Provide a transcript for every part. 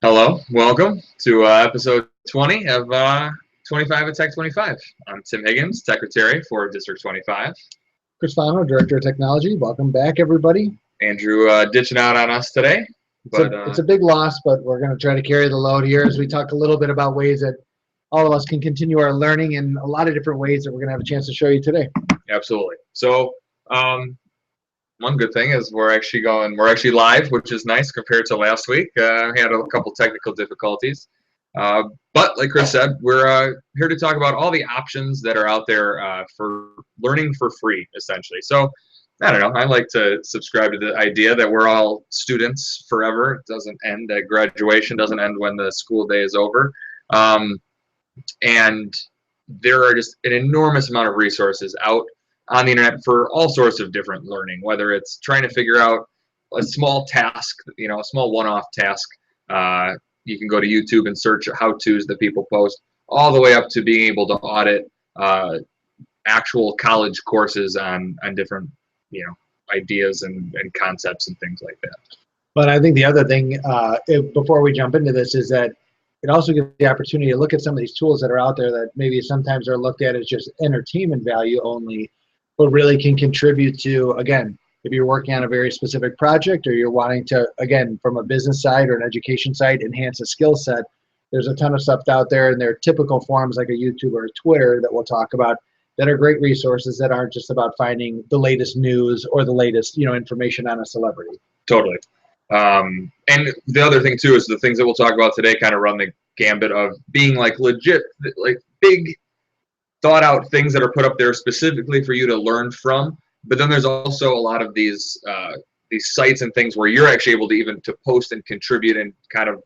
Hello, welcome to episode 20 of 25 at Tech 25. I'm Tim Higgins, Secretary for District 25. Chris Fano, Director of Technology. Welcome back, everybody. Andrew ditching out on us today. It's a big loss, but we're going to try to carry the load here as we talk a little bit about ways that all of us can continue our learning in a lot of different ways that we're going to have a chance to show you today. Absolutely. So one good thing is we're actually live, which is nice compared to last week. We had a couple technical difficulties. But like Chris said, we're here to talk about all the options that are out there for learning for free, essentially. So I don't know. I like to subscribe to the idea that we're all students forever. It doesn't end at graduation, doesn't end when the school day is over. And there are just an enormous amount of resources out on the internet for all sorts of different learning, whether it's trying to figure out a small task, a small one-off task. You can go to YouTube and search how-tos that people post, all the way up to being able to audit actual college courses on different, ideas and concepts and things like that. But I think the other thing, before we jump into this, is that it also gives the opportunity to look at some of these tools that are out there that maybe sometimes are looked at as just entertainment value only, but really can contribute to, again, if you're working on a very specific project or you're wanting to, again, from a business side or an education side, enhance a skill set. There's a ton of stuff out there, and there are typical forums like a YouTube or a Twitter that we'll talk about that are great resources that aren't just about finding the latest news or the latest, information on a celebrity. Totally. And the other thing too is the things that we'll talk about today kind of run the gambit of being like legit, like big thought out things that are put up there specifically for you to learn from. But then there's also a lot of these sites and things where you're actually able to even to post and contribute and kind of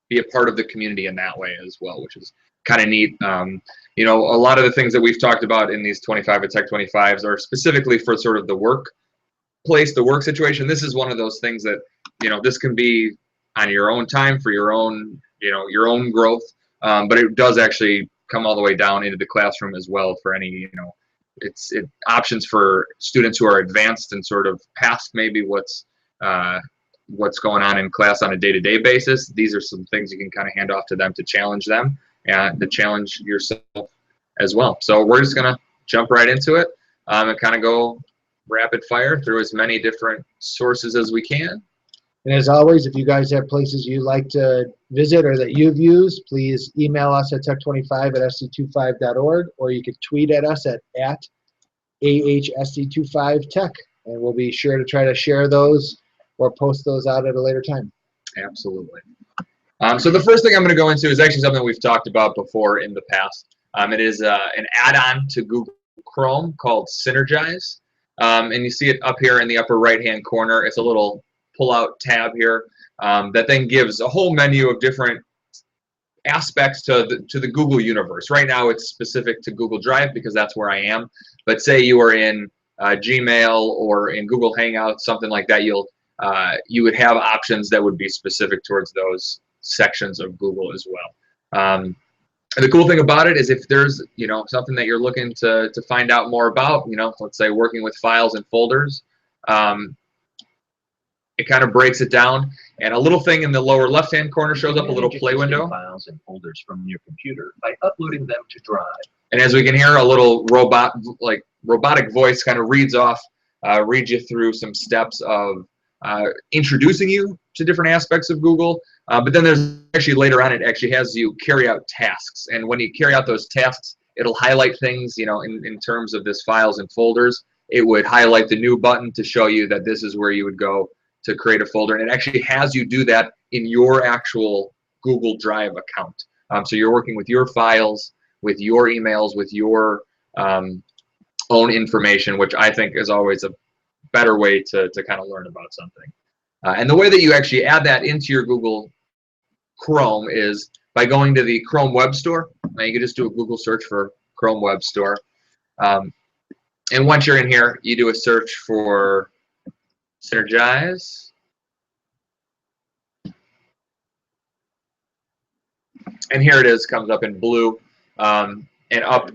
be a part of the community in that way as well, which is kind of neat. A lot of the things that we've talked about in these 25 at Tech 25s are specifically for sort of the workplace, the work situation. This is one of those things that, this can be on your own time for your own, your own growth. But it does actually come all the way down into the classroom as well for any, it's options for students who are advanced and sort of past maybe what's going on in class on a day-to-day basis. These are some things you can kind of hand off to them to challenge them and to challenge yourself as well. So we're just going to jump right into it and kind of go rapid fire through as many different sources as we can. And as always, if you guys have places you'd like to visit or that you've used, please email us at tech25@sc25.org, or you could tweet at us at AHSC25tech, and we'll be sure to try to share those or post those out at a later time. Absolutely. So the first thing I'm going to go into is actually something we've talked about before in the past. It is an add-on to Google Chrome called Synergize, and you see it up here in the upper right-hand corner. It's a little pull-out tab here that then gives a whole menu of different aspects to the Google universe. Right now it's specific to Google Drive because that's where I am, but say you are in Gmail or in Google Hangouts, something like that, you would have options that would be specific towards those sections of Google as well. And the cool thing about it is if there's something that you're looking to find out more about, let's say working with files and folders, it kind of breaks it down, and a little thing in the lower left-hand corner shows up a little play window. Files and folders from your computer by uploading them to Drive. And as we can hear, a little robotic voice kind of reads you through some steps of introducing you to different aspects of Google. But then there's actually later on, it actually has you carry out tasks, and when you carry out those tasks, it'll highlight things. In terms of this files and folders, it would highlight the new button to show you that this is where you would go to create a folder, and it actually has you do that in your actual Google Drive account. So you're working with your files, with your emails, with your own information, which I think is always a better way to kind of learn about something. And the way that you actually add that into your Google Chrome is by going to the Chrome Web Store. Now you can just do a Google search for Chrome Web Store. And once you're in here, you do a search for Synergize, and here it is, comes up in blue, and up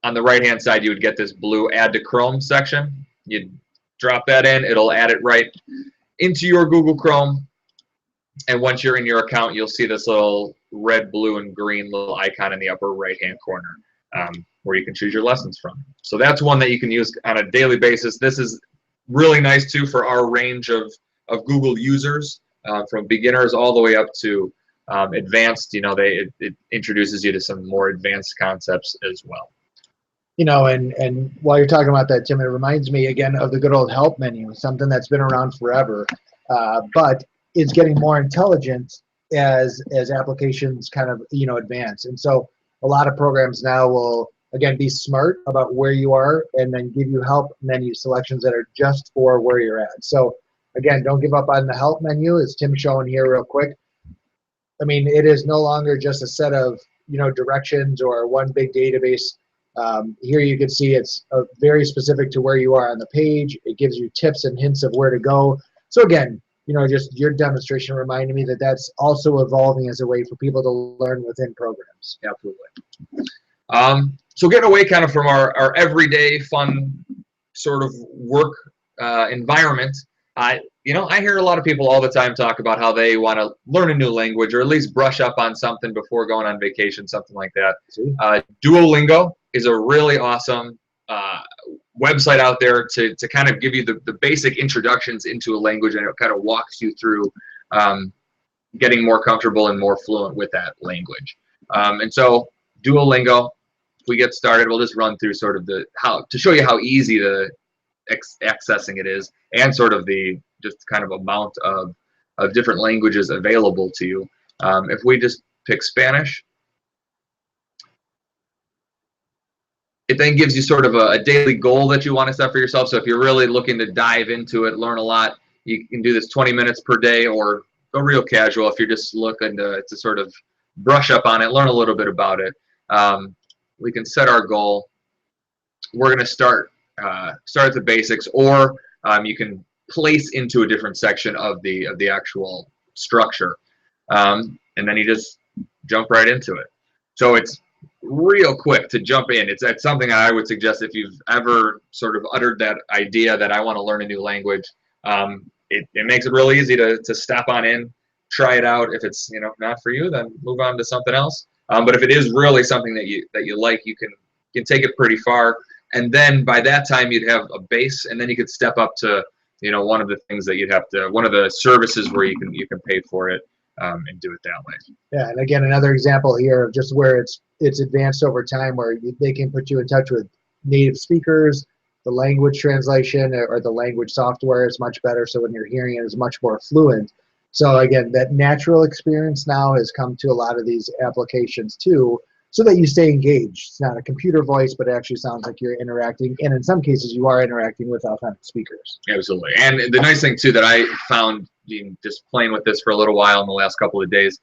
on the right hand side you would get this blue add to Chrome section. You drop that in, it'll add it right into your Google Chrome. And once you're in your account, you'll see this little red, blue, and green little icon in the upper right-hand corner where you can choose your lessons from. So that's one that you can use on a daily basis. This is really nice, too, for our range of Google users, from beginners all the way up to advanced. It introduces you to some more advanced concepts as well. And while you're talking about that, Tim, it reminds me again of the good old help menu, something that's been around forever, but it's getting more intelligent as applications kind of advance. And so a lot of programs now will again be smart about where you are and then give you help menu selections that are just for where you're at. So again, don't give up on the help menu, as Tim's showing here real quick. I mean, it is no longer just a set of directions or one big database. Here you can see it's very specific to where you are on the page. It gives you tips and hints of where to go. So again, just your demonstration reminded me that that's also evolving as a way for people to learn within programs. Absolutely. So getting away kind of from our everyday fun sort of work environment, I hear a lot of people all the time talk about how they want to learn a new language or at least brush up on something before going on vacation, something like that. Duolingo is a really awesome website out there to kind of give you the basic introductions into a language, and it kind of walks you through getting more comfortable and more fluent with that language. And so Duolingo, if we get started, we'll just run through sort of to show you how easy accessing it is, and sort of the just kind of amount of different languages available to you. If we just pick Spanish, it then gives you sort of a daily goal that you want to set for yourself. So if you're really looking to dive into it, learn a lot, you can do this 20 minutes per day, or go real casual if you're just looking to sort of brush up on it, learn a little bit about it. We can set our goal. We're going to start at the basics, or you can place into a different section of the actual structure, and then you just jump right into it. So it's real quick to jump in. It's something I would suggest if you've ever sort of uttered that idea that I want to learn a new language. It makes it real easy to step on in, try it out. If it's not for you, then move on to something else. But if it is really something that you like, you can take it pretty far. And then by that time you'd have a base, and then you could step up to one of the things that one of the services where you can pay for it and do it that way. Yeah, and again, another example here of just where it's advanced over time, where they can put you in touch with native speakers. The language translation or the language software is much better, so when you're hearing it is much more fluent. So again, that natural experience now has come to a lot of these applications too, so that you stay engaged. It's not a computer voice, but it actually sounds like you're interacting, and in some cases you are interacting with authentic speakers. Absolutely. And the nice thing too that I found just playing with this for a little while in the last couple of days,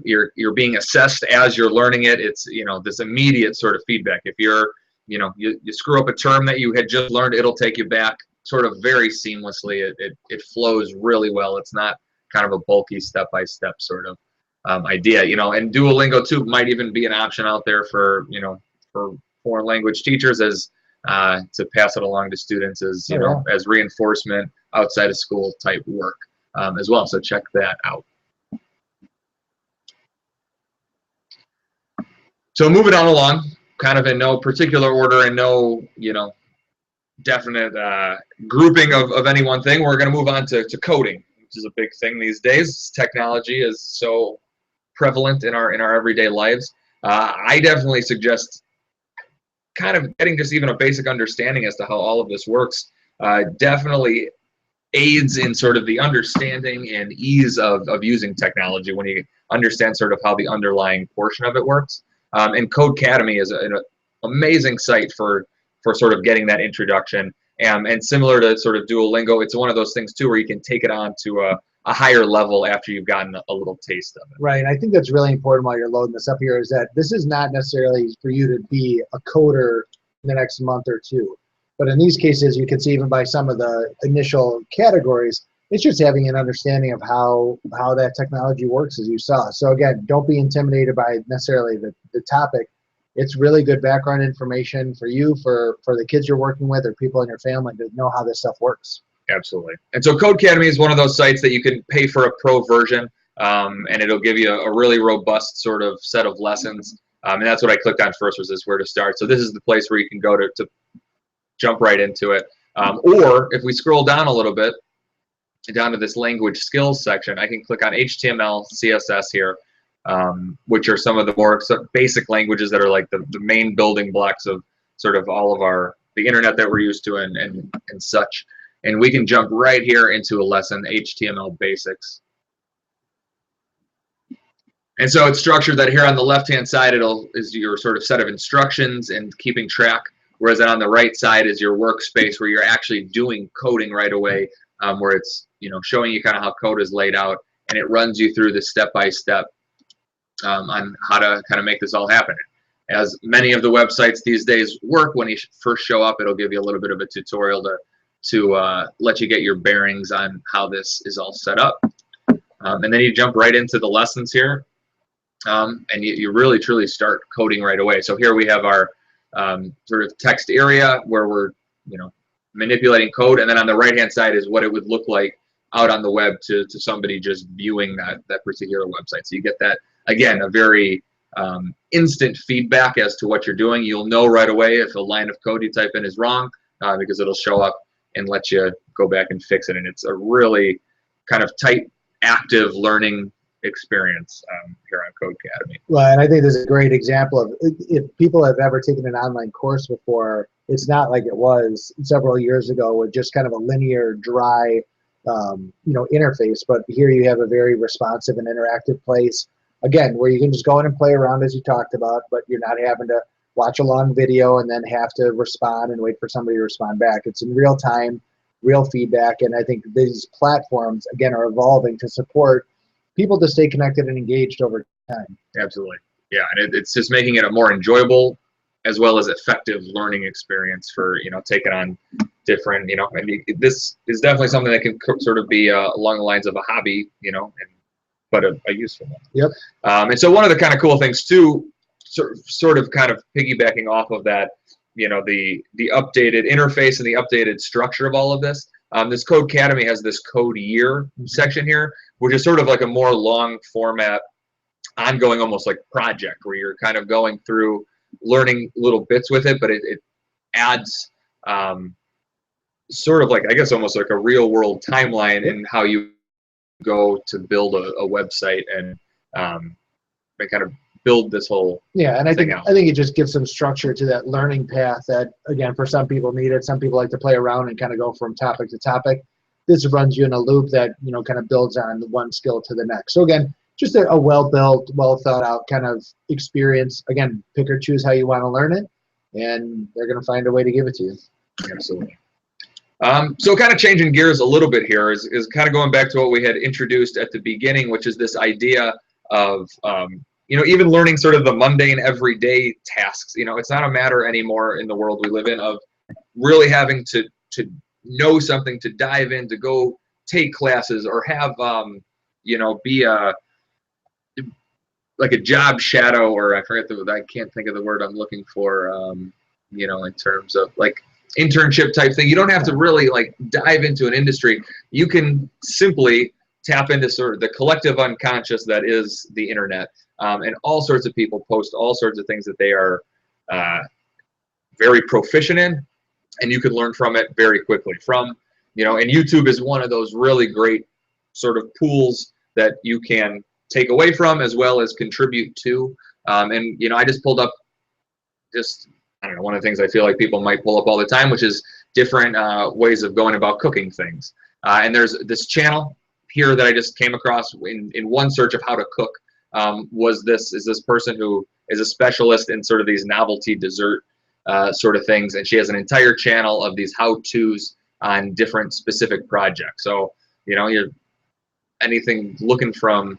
you're being assessed as you're learning it. It's this immediate sort of feedback. If you screw up a term that you had just learned, it'll take you back sort of very seamlessly. It flows really well. It's not kind of a bulky step-by-step sort of idea, and Duolingo too might even be an option out there for foreign language teachers as to pass it along to students as as reinforcement outside of school type work as well. So check that out. So moving on along, kind of in no particular order and no definite grouping of any one thing, we're going to move on to coding, which is a big thing these days. Technology is so prevalent in our everyday lives. I definitely suggest kind of getting just even a basic understanding as to how all of this works. Definitely aids in sort of the understanding and ease of using technology when you understand sort of how the underlying portion of it works. And Codecademy is an amazing site for sort of getting that introduction. And similar to sort of Duolingo, it's one of those things too where you can take it on to a higher level after you've gotten a little taste of it. Right. I think that's really important while you're loading this up here, is that this is not necessarily for you to be a coder in the next month or two. But in these cases, you can see even by some of the initial categories, it's just having an understanding of how that technology works, as you saw. So again, don't be intimidated by necessarily the topic. It's really good background information for you, for the kids you're working with, or people in your family to know how this stuff works. Absolutely. And so Codecademy is one of those sites that you can pay for a pro version. and it'll give you a really robust sort of set of lessons. And that's what I clicked on first, was this where to start. So this is the place where you can go to jump right into it. Or if we scroll down a little bit, down to this language skills section, I can click on HTML, CSS here, which are some of the more basic languages that are like the main building blocks of sort of all of the internet that we're used to and such. And we can jump right here into a lesson, HTML basics. And so it's structured that here on the left-hand side is your sort of set of instructions and keeping track, whereas then on the right side is your workspace where you're actually doing coding right away, where it's showing you kind of how code is laid out, and it runs you through the step-by-step on how to kind of make this all happen. As many of the websites these days work, when you first show up, it'll give you a little bit of a tutorial to let you get your bearings on how this is all set up. And then you jump right into the lessons here, and you really truly start coding right away. So here we have our sort of text area where we're manipulating code, and then on the right hand side is what it would look like out on the web to somebody just viewing that particular website. So you get that, again, a very instant feedback as to what you're doing. You'll know right away if a line of code you type in is wrong, because it'll show up and let you go back and fix it. And it's a really kind of tight, active learning experience here on Codecademy. Well, and I think this is a great example of, if people have ever taken an online course before, it's not like it was several years ago with just kind of a linear, dry, interface. But here you have a very responsive and interactive place, again, where you can just go in and play around as you talked about, but you're not having to watch a long video and then have to respond and wait for somebody to respond back. It's in real time, real feedback, and I think these platforms, again, are evolving to support people to stay connected and engaged over time. Absolutely. Yeah, and it's just making it a more enjoyable as well as effective learning experience for, taking on different, and this is definitely something that can sort of be along the lines of a hobby, but a useful one. Yep. And so one of the kind of cool things too, sort of kind of piggybacking off of that, the updated interface and the updated structure of all of this, this Codecademy has this code year section here, which is sort of like a more long format, ongoing, almost like project, where you're kind of going through learning little bits with it, but it adds sort of like, I guess, almost like a real world timeline in how you go to build a website and kind of build this whole and I think out. I think it just gives some structure to that learning path that, again, for some people need it. Some people like to play around and kind of go from topic to topic. This runs you in a loop that kind of builds on one skill to the next. So again, just a well-built, well-thought-out kind of experience. Again, pick or choose how you want to learn it, and they're going to find a way to give it to you. Absolutely. So kind of changing gears a little bit here is kind of going back to what we had introduced at the beginning, which is this idea of even learning sort of the mundane everyday tasks. It's not a matter anymore in the world we live in of really having to know something, to dive in, to go take classes, or have be like a job shadow, or I can't think of the word I'm looking for, in terms of like internship type thing. You don't have to really like dive into an industry. You can simply tap into sort of the collective unconscious that is the internet, and all sorts of people post all sorts of things that they are very proficient in, and you can learn from it very quickly. And YouTube is one of those really great sort of pools that you can take away from as well as contribute to. And I just pulled up one of the things I feel like people might pull up all the time, which is different ways of going about cooking things. And there's this channel here that I just came across in one search of how to cook. Is this person who is a specialist in sort of these novelty dessert sort of things, and she has an entire channel of these how-tos on different specific projects. So you're anything looking from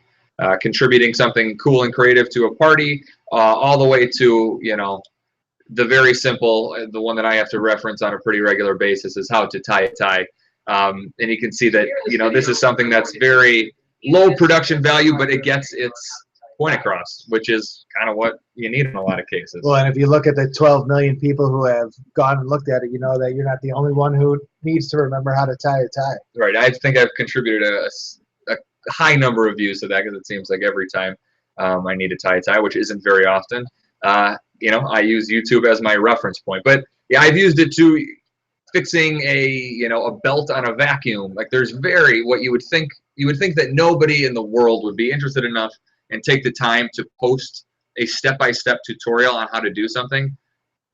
contributing something cool and creative to a party, all the way to the very simple, the one that I have to reference on a pretty regular basis is how to tie a tie. And you can see that this is something that's very low production value, but it gets its point across, which is kind of what you need in a lot of cases. Well, and if you look at the 12 million people who have gone and looked at it, you know that you're not the only one who needs to remember how to tie a tie. Right. I think I've contributed a high number of views to that because it seems like every time I need to tie a tie, which isn't very often, I use YouTube as my reference point. But yeah, I've used it to fixing a belt on a vacuum. Like there's what you would think that nobody in the world would be interested enough and take the time to post a step-by-step tutorial on how to do something.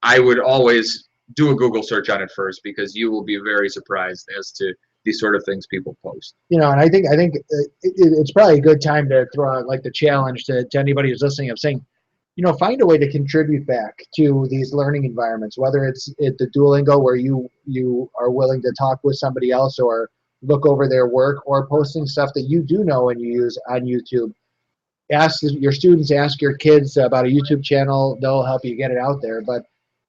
I would always do a Google search on it first because you will be very surprised as to these sort of things people post. And I think it's probably a good time to throw out like the challenge to anybody who's listening of saying, find a way to contribute back to these learning environments, whether it's at the Duolingo where you are willing to talk with somebody else or look over their work, or posting stuff that you do know and you use on YouTube. Ask your students, ask your kids about a YouTube channel. They'll help you get it out there. But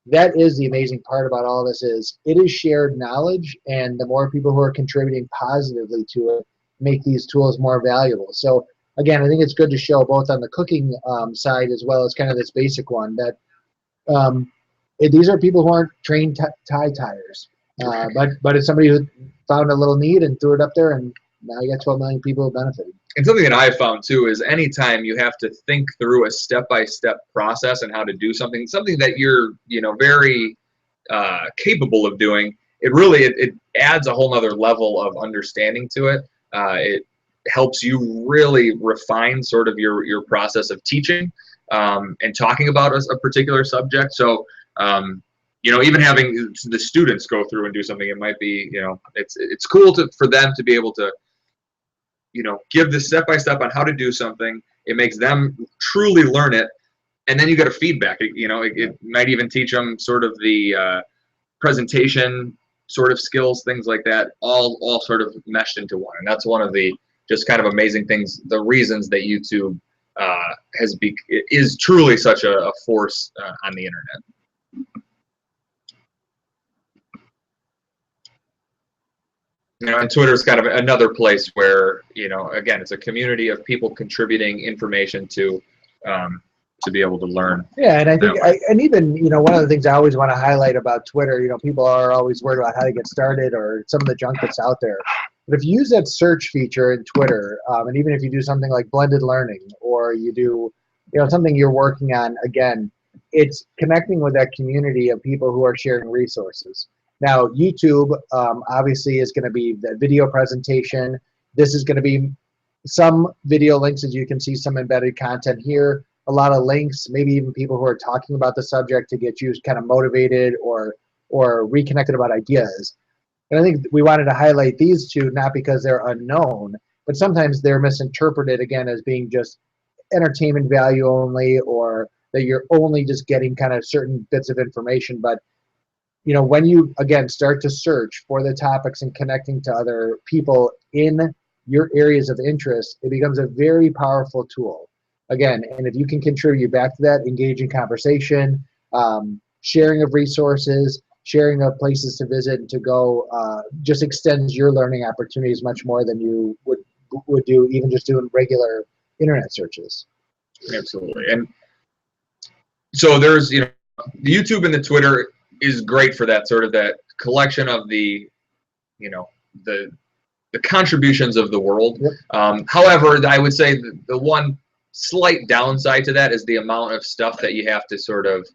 that is the amazing part about all this is it is shared knowledge, and the more people who are contributing positively to it make these tools more valuable. So again, I think it's good to show both on the cooking side as well as kind of this basic one that these are people who aren't trained tie tyers, but it's somebody who found a little need and threw it up there, and now you got 12 million people who benefited. And something that I've found too is anytime you have to think through a step-by-step process and how to do something that you're very capable of doing, it adds a whole nother level of understanding to it. It helps you really refine sort of your process of teaching and talking about a particular subject. So even having the students go through and do something, it might be it's cool for them to be able to give the step-by-step on how to do something. It makes them truly learn it, and then you get a feedback. It might even teach them sort of the presentation sort of skills, things like that, all sort of meshed into one. And that's one of the just kind of amazing things, the reasons that YouTube is truly such a force on the internet. And Twitter is kind of another place where, again, it's a community of people contributing information to be able to learn. Yeah, and I think, and even, one of the things I always want to highlight about Twitter, people are always worried about how to get started or some of the junk that's out there. But if you use that search feature in Twitter, and even if you do something like blended learning, or you do, something you're working on, again, it's connecting with that community of people who are sharing resources. Now, YouTube obviously is going to be the video presentation. This is going to be some video links, as you can see, some embedded content here, a lot of links, maybe even people who are talking about the subject to get you kind of motivated or reconnected about ideas. And I think we wanted to highlight these two, not because they're unknown, but sometimes they're misinterpreted, again, as being just entertainment value only, or that you're only just getting kind of certain bits of information. But when you, again, start to search for the topics and connecting to other people in your areas of interest, it becomes a very powerful tool. Again, and if you can contribute back to that, engage in conversation, sharing of resources, sharing of places to visit and to go, just extends your learning opportunities much more than you would do even just doing regular internet searches. Absolutely. And so there's, the YouTube and the Twitter is great for that sort of that collection of the contributions of the world. Yep. However, I would say the one slight downside to that is the amount of stuff that you have to sort of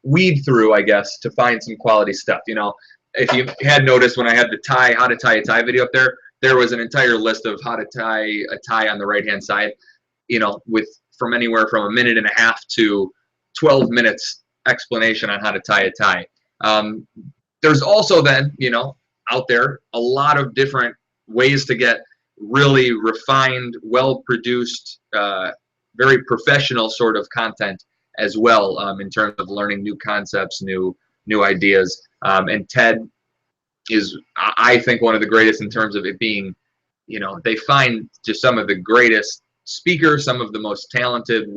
weed through, I guess, to find some quality stuff. If you had noticed when I had the how to tie a tie video up there was an entire list of how to tie a tie on the right-hand side, from anywhere from 1.5 minutes to 12 minutes explanation on how to tie a tie. There's also then, out there a lot of different ways to get really refined, well-produced, very professional sort of content as well, in terms of learning new concepts, new ideas. And TED is, I think, one of the greatest in terms of it being, they find just some of the greatest speakers, some of the most talented,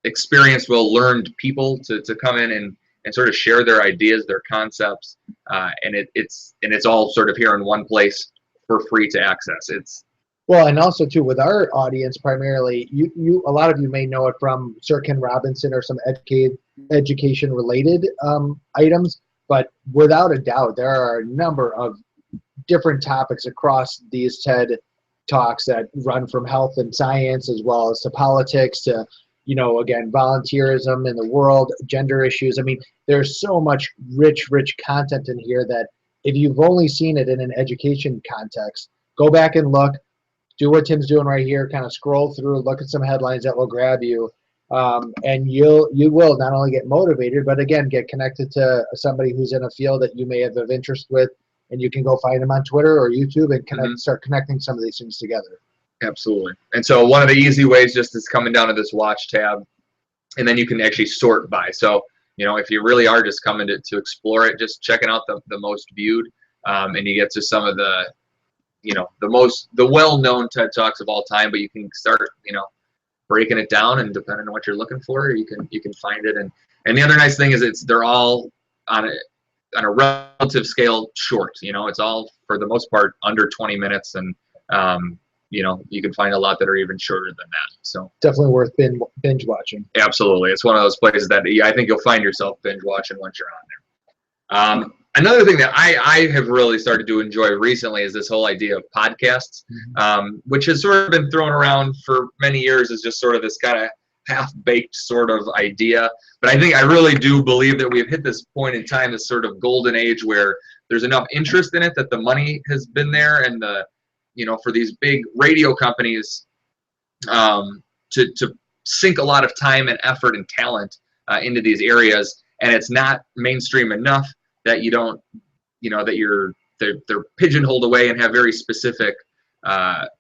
experienced, well-learned people to come in and sort of share their ideas, their concepts, and it's all sort of here in one place for free to access. Well, and also too, with our audience primarily, a lot of you may know it from Sir Ken Robinson or some education related items, but without a doubt, there are a number of different topics across these TED Talks that run from health and science as well as to politics to, again, volunteerism in the world, gender issues. I mean, there's so much rich content in here that if you've only seen it in an education context, go back and look, do what Tim's doing right here, kind of scroll through, look at some headlines that will grab you. And you will not only get motivated, but again, get connected to somebody who's in a field that you may have of interest with, and you can go find them on Twitter or YouTube and start connecting some of these things together. Absolutely. And so one of the easy ways just is coming down to this watch tab, and then you can actually sort by. So, if you really are just coming to explore it, just checking out the most viewed, and you get to some of the, the well-known TED Talks of all time, but you can start, breaking it down, and depending on what you're looking for, you can find it. And the other nice thing is they're all on a relative scale short. It's all for the most part under 20 minutes, and you can find a lot that are even shorter than that. So definitely worth binge watching. Absolutely, it's one of those places that I think you'll find yourself binge watching once you're on there. Another thing that I have really started to enjoy recently is this whole idea of podcasts, which has sort of been thrown around for many years as just sort of this kind of half-baked sort of idea. But I really do believe that we've hit this point in time, this sort of golden age where there's enough interest in it that the money has been there, and for these big radio companies to sink a lot of time and effort and talent into these areas, and it's not mainstream enough that you don't, that they're pigeonholed away and have very specific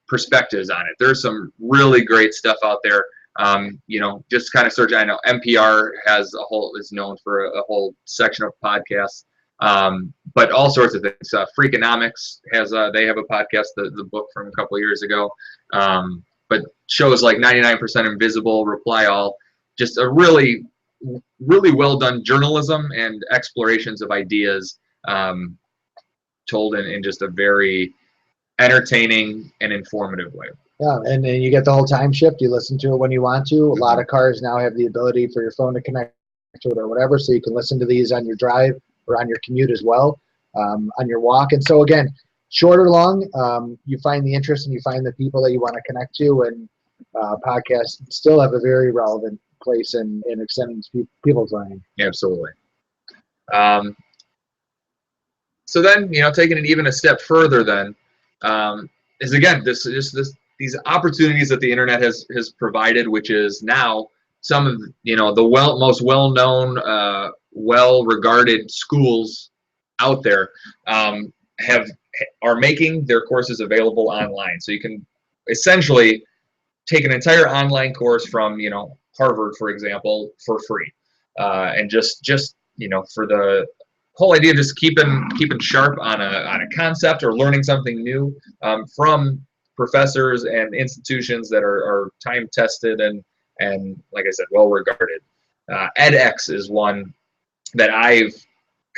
perspectives on it. There's some really great stuff out there. Just kind of search. I know NPR is known for a whole section of podcasts, but all sorts of things. Freakonomics they have a podcast, the book from a couple of years ago. But shows like 99% Invisible, Reply All, just a really well done journalism and explorations of ideas, told in just a very entertaining and informative way. Yeah, and then you get the whole time shift. You listen to it when you want to. A lot of cars now have the ability for your phone to connect to it or whatever, so you can listen to these on your drive or on your commute as well, on your walk. And so again, short or long, you find the interest and you find the people that you want to connect to, and podcasts still have a very relevant place in extending people's learning. Absolutely. So then, taking it even a step further then, is again, these opportunities that the internet has provided, which is now some of, the most well-known, well-regarded schools out there are making their courses available online. So you can essentially take an entire online course from, Harvard, for example, for free, and just for the whole idea of just keeping sharp on a concept or learning something new from professors and institutions that are time tested and like I said, well regarded. edX is one that I've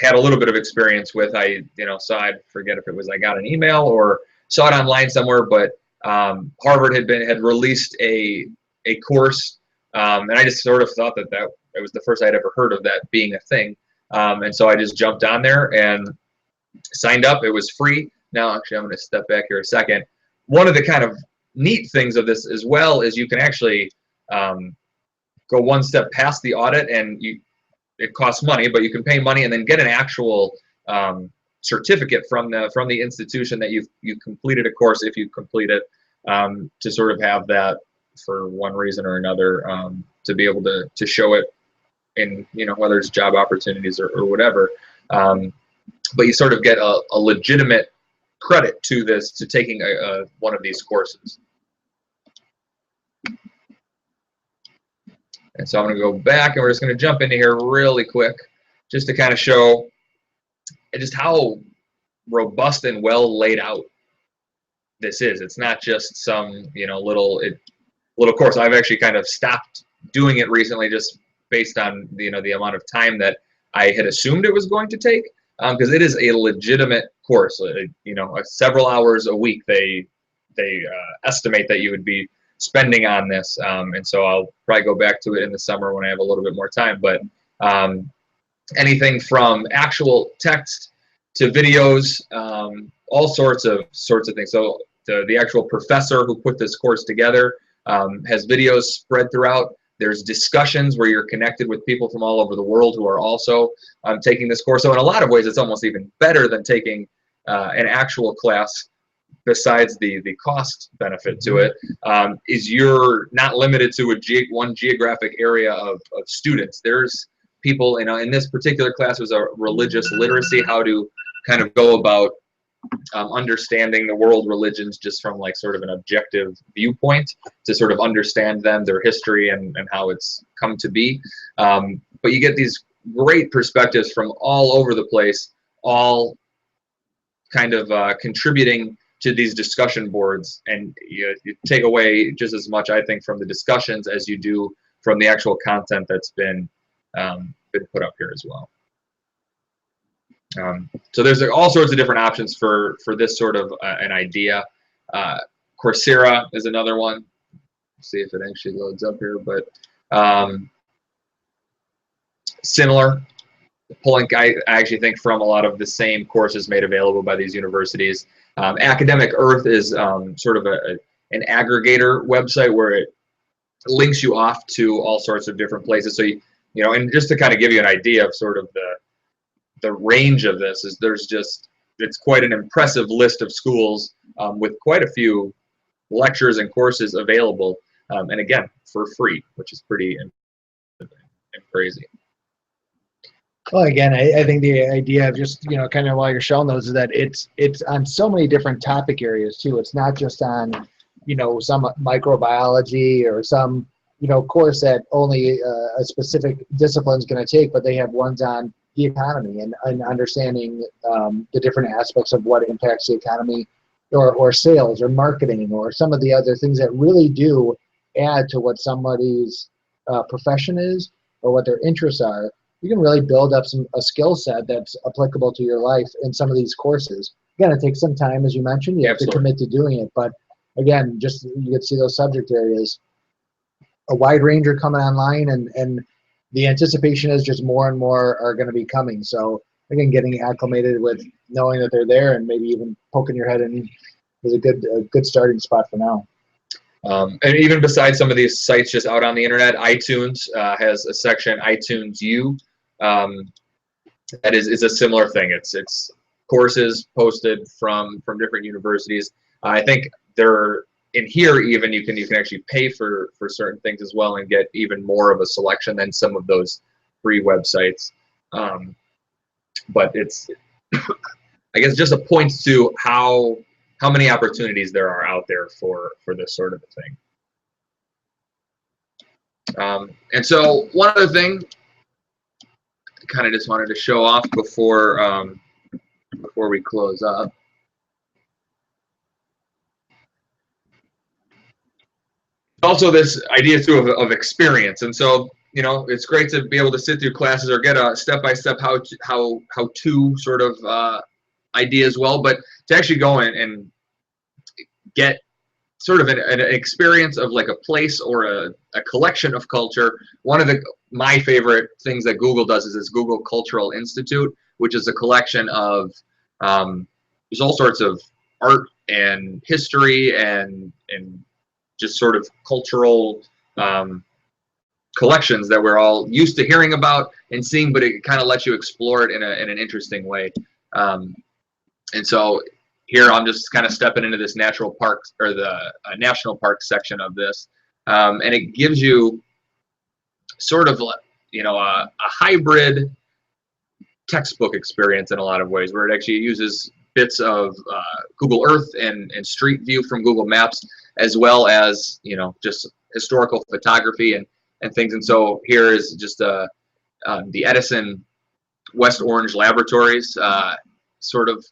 had a little bit of experience with. I I forget if it was I got an email or saw it online somewhere, but Harvard had released a course, and I just sort of thought that it was the first I'd ever heard of that being a thing, and so I just jumped on there and signed up. It was free. Now, actually, I'm going to step back here a second. One of the kind of neat things of this as well is you can actually go one step past the audit, and it costs money, but you can pay money and then get an actual certificate from the institution that you've completed a course, if you complete it, to sort of have that for one reason or another, to be able to show it in whether it's job opportunities or whatever. But you sort of get a legitimate credit to taking one of these courses. And so I'm going to go back, and we're just going to jump into here really quick, just to kind of show just how robust and well laid out this is. It's not just some little course. I've actually kind of stopped doing it recently, just based on the amount of time that I had assumed it was going to take, because it is a legitimate course. Several hours a week they estimate that you would be spending on this, and so I'll probably go back to it in the summer when I have a little bit more time. But anything from actual text to videos, all sorts of things. So the actual professor who put this course together has videos spread throughout. There's discussions where you're connected with people from all over the world who are also taking this course. So in a lot of ways, it's almost even better than taking an actual class. Besides the cost benefit to it, is you're not limited to one geographic area of students. There's people, in this particular class was a religious literacy, how to kind of go about understanding the world religions just from like sort of an objective viewpoint to sort of understand them, their history, and how it's come to be. But you get these great perspectives from all over the place, all kind of contributing to these discussion boards, and you take away just as much, I think, from the discussions as you do from the actual content that's been put up here as well. So there's all sorts of different options for this sort of an idea. Coursera is another one. Let's see if it actually loads up here, but similar. Pulling, I actually think, from a lot of the same courses made available by these universities. Academic Earth is sort of an aggregator website where it links you off to all sorts of different places. So and just to kind of give you an idea of sort of the range of this, is it's quite an impressive list of schools with quite a few lectures and courses available, and again for free, which is pretty crazy. Well, again, I think the idea of just, kind of while you're showing those is that it's on so many different topic areas too. It's not just on, some microbiology or some, course that only a specific discipline is going to take, but they have ones on the economy and understanding the different aspects of what impacts the economy, or sales or marketing, or some of the other things that really do add to what somebody's profession is or what their interests are. You can really build up a skill set that's applicable to your life in some of these courses. Again, it takes some time, as you mentioned. You have to commit to doing it. But again, just you can see those subject areas. A wide range are coming online, and the anticipation is just more and more are going to be coming. So again, getting acclimated with knowing that they're there, and maybe even poking your head in is a good starting spot for now. And even besides some of these sites just out on the internet, iTunes has a section, iTunes U, that is a similar thing. It's courses posted from different universities. I think they're in here. Even you can actually pay for certain things as well and get even more of a selection than some of those free websites. But it's I guess just a point to how many opportunities there are out there for this sort of a thing. And so one other thing I kind of just wanted to show off before we close up. Also this idea too of experience. And so, it's great to be able to sit through classes or get a step-by-step how to sort of idea as well, but to actually go in and get sort of an experience of like a place or a collection of culture. One of my favorite things that Google does is this Google Cultural Institute, which is a collection of there's all sorts of art and history and just sort of cultural collections that we're all used to hearing about and seeing, but it kind of lets you explore it in an interesting way. And so here I'm just kind of stepping into this natural park or the national park section of this, and it gives you sort of a hybrid textbook experience in a lot of ways, where it actually uses bits of Google Earth and Street View from Google Maps, as well as just historical photography and things. And so here is just the Edison West Orange Laboratories sort of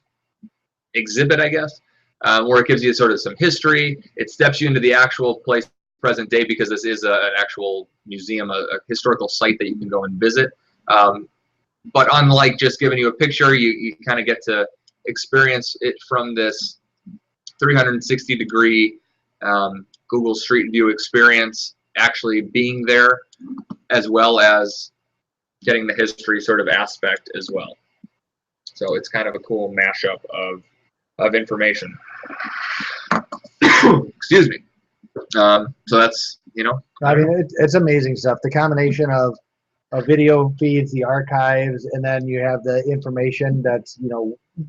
exhibit, I guess, where it gives you sort of some history. It steps you into the actual place present day, because this is an actual museum, a historical site that you can go and visit. But unlike just giving you a picture, you kind of get to experience it from this 360-degree Google Street View experience, actually being there, as well as getting the history sort of aspect as well. So it's kind of a cool mashup of information. Excuse me. So that's, I mean, it's amazing stuff. The combination of video feeds, the archives, and then you have the information that's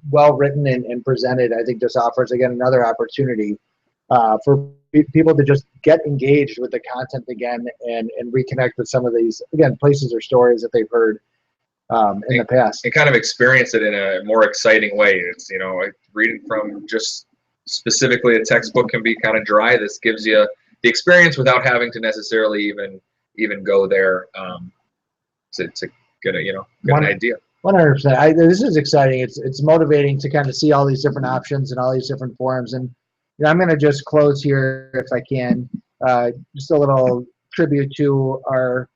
well written and presented. I think this offers again another opportunity for people to just get engaged with the content again and reconnect with some of these again places or stories that they've heard in the past. And kind of experience it in a more exciting way. It's like reading from just specifically a textbook can be kind of dry. This gives you the experience without having to necessarily even go there. To get a get an idea. 100%. This is exciting. It's motivating to kind of see all these different options and all these different forums. And I'm going to just close here if I can. Just a little tribute to our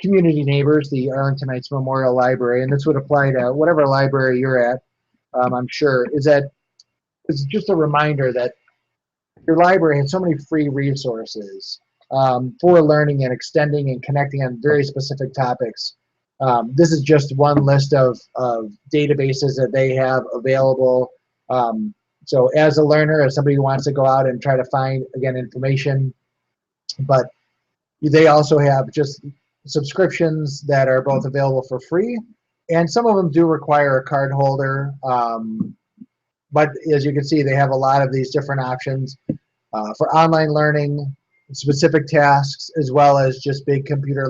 community neighbors, the Arlingtonites Memorial Library, and this would apply to whatever library you're at. I'm sure is that it's just a reminder that your library has so many free resources for learning and extending and connecting on very specific topics. This is just one list of databases that they have available. So as a learner, as somebody who wants to go out and try to find, again, information, but they also have just subscriptions that are both available for free, and some of them do require a card holder. But as you can see, they have a lot of these different options for online learning, specific tasks, as well as just big computer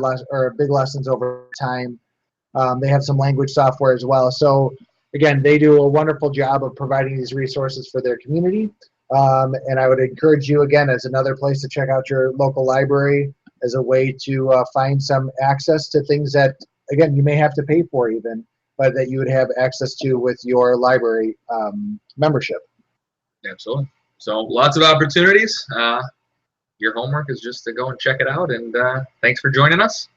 big lessons over time. They have some language software as well. So again, they do a wonderful job of providing these resources for their community. And I would encourage you, again, as another place to check out your local library as a way to find some access to things that, again, you may have to pay for even, but that you would have access to with your library membership. Absolutely. So lots of opportunities. Your homework is just to go and check it out. And thanks for joining us.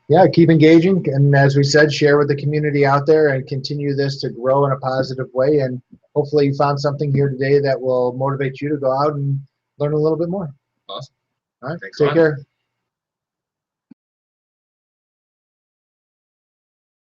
Yeah, keep engaging. And as we said, share with the community out there and continue this to grow in a positive way. And hopefully you found something here today that will motivate you to go out and learn a little bit more. Awesome. All right. Thanks Take care.